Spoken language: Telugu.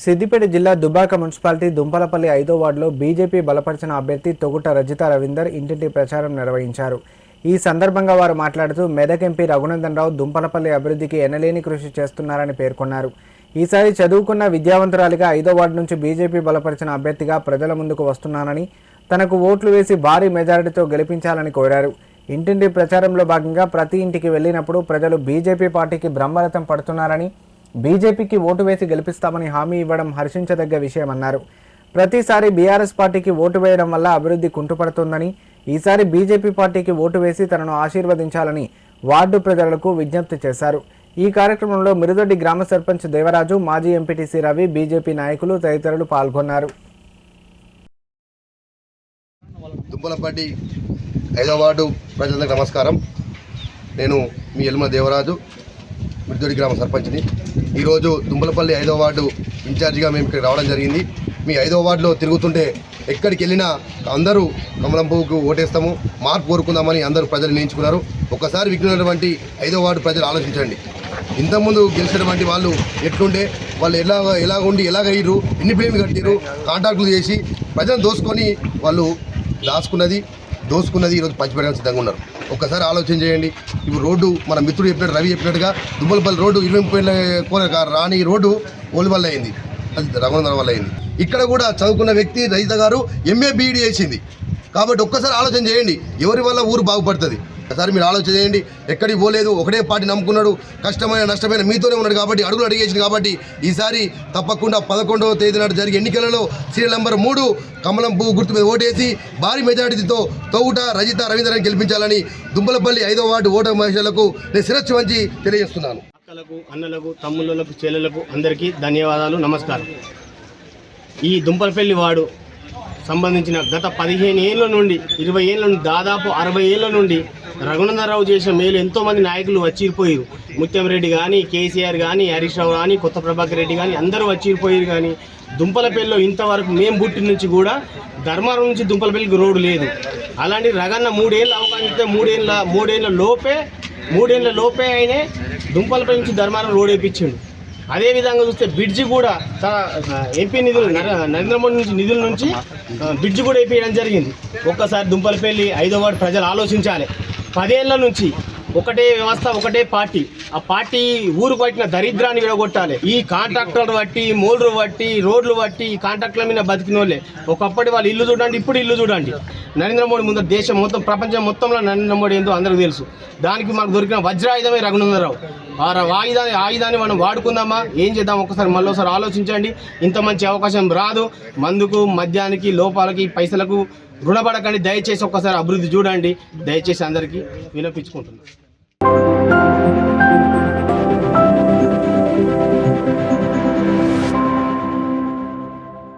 సిద్దిపేట జిల్లా దుబ్బాక మున్సిపాలిటీ దుంపలపల్లి 5వ వార్డులో బీజేపీ బలపరిచిన అభ్యర్థి తొగుట రజిత రవీందర్ ఇంటింటి ప్రచారం నిర్వహించారు. ఈ సందర్భంగా వారు మాట్లాడుతూ మెదక్ ఎంపీ రఘునందన్ రావు దుంపలపల్లి అభివృద్ధికి ఎనలేని కృషి చేస్తున్నారని పేర్కొన్నారు. ఈసారి చదువుకున్న విద్యావంతురాలిగా 5వ వార్డు నుంచి బీజేపీ బలపరిచిన అభ్యర్థిగా ప్రజల ముందుకు వస్తున్నానని, తనకు ఓట్లు వేసి భారీ మెజారిటీతో గెలిపించాలని కోరారు. ఇంటింటి ప్రచారంలో భాగంగా ప్రతి ఇంటికి వెళ్లినప్పుడు ప్రజలు బీజేపీ పార్టీకి బ్రహ్మరథం పడుతున్నారని, బీజేపీకి ఓటు వేసి గెలిపిస్తామని హామీ ఇవ్వడం హర్షించదగ్గ విషయమన్నారు. ప్రతిసారి బీఆర్ఎస్ పార్టీకి ఓటు వేయడం వల్ల అభివృద్ధి కుంటుపడుతుందని, ఈసారి బీజేపీ పార్టీకి ఓటు వేసి తనను ఆశీర్వదించాలని వార్డు ప్రజలకు విజ్ఞప్తి చేశారు. ఈ కార్యక్రమంలో మిరుదొడ్డి గ్రామ సర్పంచ్ దేవరాజు, మాజీ ఎంపీటీసీ రవి, బీజేపీ నాయకులు తదితరులు పాల్గొన్నారు. దుంపలపల్లి 5వ వార్డు ప్రజలకు నమస్కారం. నేను మీ ఎల్మ దేవరాజు, మిరుదొడ్డి గ్రామ సర్పంచ్ని. ఈరోజు దుంపలపల్లి 5వ వార్డు ఇన్ఛార్జిగా మేము ఇక్కడ రావడం జరిగింది. మీ 5వ వార్డులో తిరుగుతుంటే ఎక్కడికి వెళ్ళినా అందరూ కమలం పువ్వుకు ఓటేస్తాము, మార్పు కోరుకుందామని అందరూ ప్రజలు నిర్ణయించుకున్నారు. ఒక్కసారి విఘ్నటువంటి 5వ వార్డు ప్రజలు ఆలోచించండి. ఇంతకుముందు గెలిచినటువంటి వాళ్ళు ఎట్లుండే, వాళ్ళు ఎలాగ ఉండి ఎలాగయ్యారు, ఎన్ని ప్లేన్లు కట్టారు, కాంట్రాక్టులు చేసి ప్రజలు వాళ్ళు దోసుకున్నది ఈరోజు పంచిపెట్టడానికి సిద్ధంగా ఉన్నారు. ఒక్కసారి ఆలోచన చేయండి. ఇప్పుడు రోడ్డు మన మిత్రుడు చెప్పినట్టు, రవి చెప్పినట్టుగా దుంపలపల్లి రోడ్డు 20 రాని రోడ్డు ఓలి వల్ల అయింది, అది రఘునందన్ వల్ల అయింది. ఇక్కడ కూడా చదువుకున్న వ్యక్తి రజిత గారు MA BEd చేసింది. కాబట్టి ఒక్కసారి ఆలోచన చేయండి, ఎవరి వల్ల ఊరు బాగుపడుతుంది. ఒకసారి మీరు ఆలోచన చేయండి. ఎక్కడికి పోలేదు, ఒకటే పార్టీ నమ్ముకున్నాడు, కష్టమైన నష్టమైన మీతోనే ఉన్నాడు కాబట్టి అడుగులు అడిగేసింది. కాబట్టి ఈసారి తప్పకుండా 11వ తేదీ నాడు జరిగే ఎన్నికలలో సీరియల్ నెంబర్ 3 కమలం పువ్వు గుర్తు మీద ఓటేసి భారీ మెజారిటీతో తొగుట రజిత రవీంద్రని గెలిపించాలని దుంపలపల్లి 5వ వార్డు ఓటర్ మహిళలకు నేను శిరస్సు వంచి తెలియజేస్తున్నాను. అక్కలకు, అన్నలకు, తమ్ముళ్ళకు, చెల్లెలకు అందరికీ ధన్యవాదాలు, నమస్కారం. ఈ దుంపలపల్లి వార్డు సంబంధించిన గత 15 ఏళ్ళ నుండి 20 ఏళ్ళ నుండి దాదాపు 60 ఏళ్ళ నుండి రఘునందరావు చేసిన మేలు ఎంతోమంది నాయకులు వచ్చిపోయారు. ముత్యం రెడ్డి కానీ, కేసీఆర్ కానీ, హరీష్ రావు కానీ, కొత్త ప్రభాకర్ రెడ్డి కానీ అందరూ వచ్చిపోయారు. కానీ దుంపలపల్లిలో ఇంతవరకు మేము పుట్టిన నుంచి కూడా ధర్మారం నుంచి దుంపలపల్లికి రోడ్డు లేదు. అలాంటి రగన్న 3 ఏళ్ళు అవకాశం ఇస్తే 3 ఏళ్ళ లోపే ఆయనే దుంపలపల్లి నుంచి ధర్మారం రోడ్ వేయించిండు. అదేవిధంగా చూస్తే బ్రిడ్జి కూడా ఎంపీ నిధులు, నరేంద్ర మోడీ నుంచి నిధుల నుంచి బ్రిడ్జి కూడా వేయించడం జరిగింది. ఒక్కసారి దుంపలపల్లి 5వ వార్డు ప్రజలు ఆలోచించాలి. 10 ఏళ్ళ నుంచి ఒకటే వ్యవస్థ, ఒకటే పార్టీ. ఆ పార్టీ ఊరు పట్టిన దరిద్రాన్ని విడగొట్టాలి. ఈ కాంట్రాక్టర్లు బట్టి, మోల్డ్రు బట్టి, రోడ్లు బట్టి ఈ కాంట్రాక్టుల మీద బతికిన వాళ్ళే. ఒకప్పటి వాళ్ళు ఇల్లు చూడండి, ఇప్పుడు ఇల్లు చూడండి. నరేంద్ర మోడీ ముందు దేశం మొత్తం, ప్రపంచం మొత్తంలో నరేంద్ర మోడీ ఏందో అందరికీ తెలుసు. దానికి మాకు దొరికిన వజ్రాయుధమే రఘునందరావు. ఆయుధాన్ని మనం వాడుకుందామా, ఏం చేద్దాం ఒక్కసారి మళ్ళీసారి ఆలోచించండి. ఇంత మంచి అవకాశం రాదు. మందుకు, మద్యానికి, లోపాలకి, పైసలకు రుణపడకండి. దయచేసి ఒక్కసారి అభివృద్ధి చూడండి. దయచేసి అందరికీ వినపించుకుంటున్నాను.